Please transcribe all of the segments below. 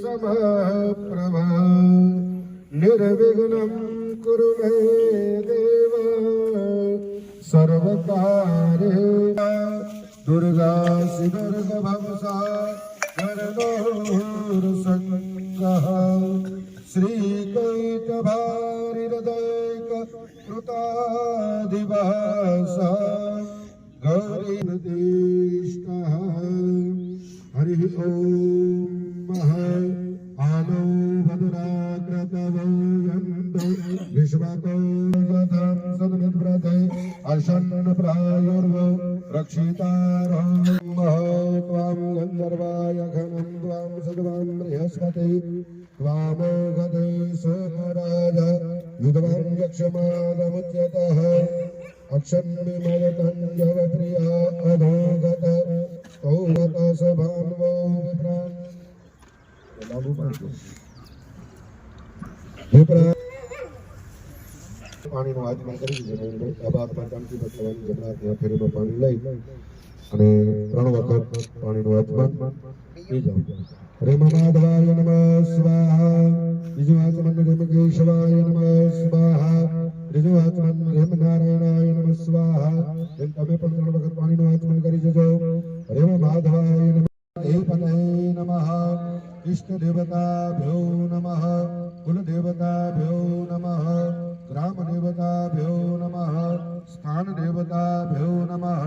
समप्रभा निर्विघ्नं कुरु मे देव सर्वकार्ये दुर्गा शिवर्गभवसा वरदोर्सङ्गः श्रीकैटभारिहृदैक कृतादिवासा गौरीर्दिष्टः हरिः ॐ आनो भद्राकृतवो यन्तु विश्वतो यथं सन्मिद्व्रते अर्षन्नप्रायुर्वो रक्षितारो त्वां गन्धर्वाय घनं त्वां सद्वां बृहस्पति त्वामोघते सोमराज युधवां यक्षमादमुच्यतः अक्षन्विमयतञ्जवप्रिया अधोगत कौगत सभान्वो विप्रान् પાણીનું આગમન કરી દીધું અબાદમાં ચામચી બચવાની જમણા ફેરીમાં પાણી લઈ અને 3 વખત પાણીનું આગમન પી જાવ રેમ માધવાય નમઃ સ્વાહા બીજું આગમન રેમ કેશવાય નમઃ સ્વાહા ત્રીજું આગમન રેમ નારાયણાય નમઃ સ્વાહા એમ તમે પણ 3 વખત પાણીનું આગમન કરી જજો રેમ માધવાય નમઃ દેવપતये નમઃ इष्ट देवताभ्यो नमः कुल देवताभ्यो नमः ग्राम देवताभ्यो नमः स्थान देवताभ्यो नमः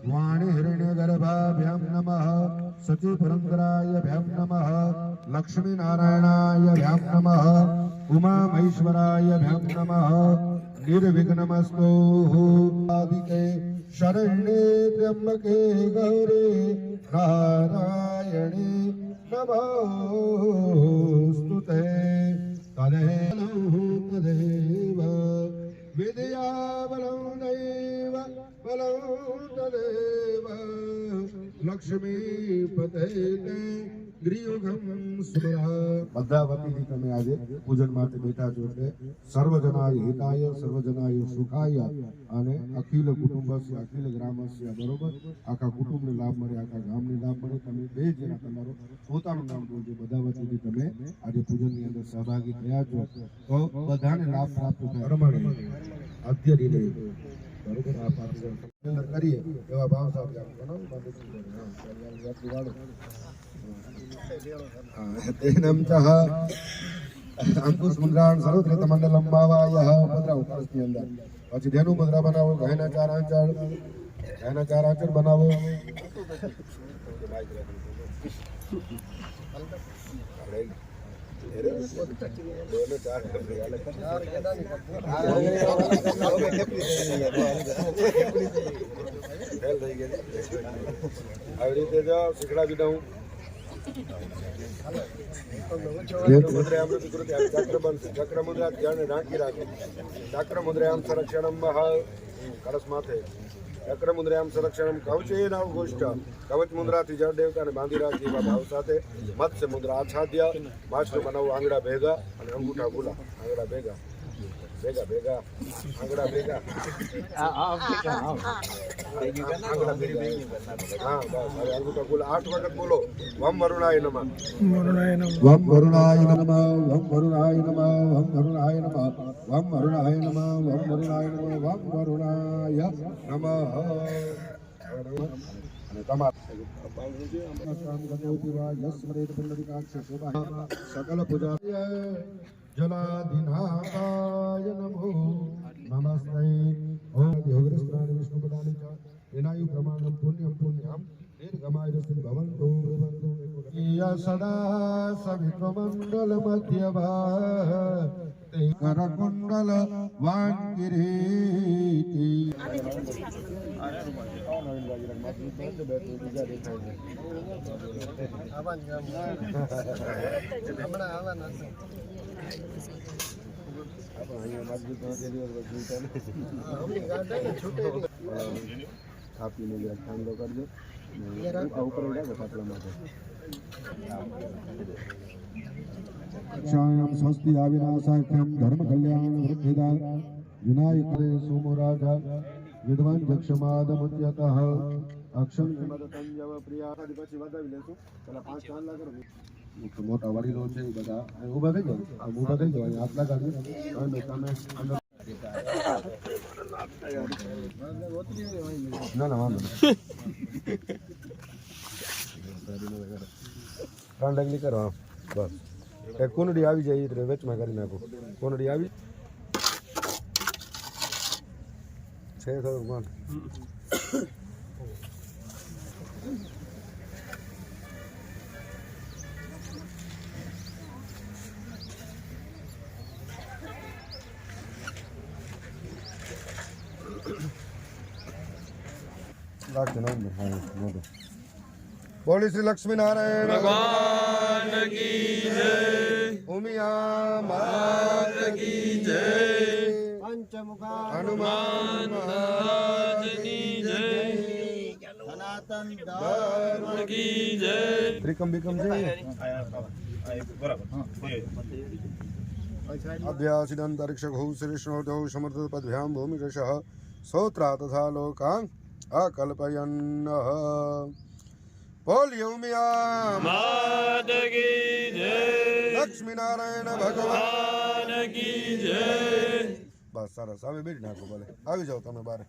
वाणी हिरण्यगर्भाभ्यां नमः सती पुरंदरायभ्यां नमः लक्ष्मी नारायणायभ्यां नमः उमा महेश्वरायभ्यां नमः निर्विघ्नमस्तु आदिके शरण्ये त्र्यंबके गौरी नारायणी नमोस्तुते तदेव विद्याबलं दैव बलं तदेव लक्ष्मीपते ग्रीयुगं स्मरा भद्रावतीથી તમે આજે પૂજન માટે બેઠા છો એટલે સર્વજનાય હિતાય સર્વજનાય સુખાય અને અખિલ કુટુંબસ્ય અખિલ ગ્રામસ્ય બરોબર આખા કુટુંબને લાભ મળે આખા ગામને લાભ મળે તમે બે જણા તમારો પોતાનું નામ બોલજો ભદ્રાવતીથી તમે આજે પૂજનની અંદર સહભાગી થયા છો તો બધાને લાભ પ્રાપ્ત થાય પ્રમાણે આદ્ય દિને બરોબર આ પાઠ કરીએ એવા ભાવ સાથે આપણે तेनम चह अंकुश मुद्राण सर्वत्र मंडलम भावायः मुद्रा उपस्थित अंदर પછી ધેનુ મુદ્રા બનાવો ગાયના 4 આંચળ બનાવો આવી રીતે જો શીખડાવી દઉં चक्र मुद्रा ध्यान ढांकी राखे चक्र मुद्रायां संरक्षणं कलश माथे चक्र मुद्रायां संरक्षणं कवचेन गोष्ठ कवच मुद्रा थी जड़ देवता ने बांधी राखी भाव साथे मत्स्य मुद्रा आच्छाद्य माछलू बनावू आंगड़ा भेगा और अंगूठा गुला आंगड़ा भेगा भेगा भेगा आंगड़ा भेगा हाँ बस अंगूठा गुला 8 वक्त बोलो वम वरुणाय नमः वम वरुणाय नमः वम वरुणाय नमः वम वरुणाय नमः वम वरुणाय नमः वम वरुणाय नमः वम वरुणाय नमः सकल पूजा जलाधिनाथाय नमो नमस्ते ओम योगेश्वराय विष्णुपदानि च विनायु प्रमाणं पुण्यं पुण्यं दीर्घमायुः भवन्तु भवन्तु या सदा सवित्रमण्डल मध्यभागे करकुण्डल वाङ्किरीटी આપીને જરાક ઠંડો કરજો ઉપર પાટલા માટે क्षायं स्वस्ति अविनाशाख्यं धर्म कल्याण वृद्धिदा विनायके सोमराज विद्वान जक्षमादमुच्यतः अक्षम मदतंजव प्रिया પછી વધાવી લેશું પેલા 5 ચાંદલા કરો મોટા વડીલો છે એ બધા ઊભા થઈ જાવ, આમ ઊભા થઈ જાવ, હાથ લગાડી અને તમે અંદર. ના ના વાંધો નહીં. ત્રણ ડગલી કરો બસ. એક કુંડળી આવી જાય એટલે વેચમાં કરી નાખો. કુંડળી આવી છે થોડુંક માન. बोली श्री लक्ष्मी नारायण भगवान की जय, उमिया मात की जय, पंचमुखा हनुमान महाराज की जय, सनातन धर्म की जय। त्रिकम बिकम जय। अभ्यासिदंतरिक्ष घोष श्रीष्णोदौ समर्थ पद्भ्याम भूमि रसः सोत्रा तथा लोकां अकल्पयन्नः। बोलियो मिया मात की जय, लक्ष्मी नारायण भगवान की जय। बस सरस, હવે બેઠી નાખો ભલે, આવી જાઓ તમે બારે।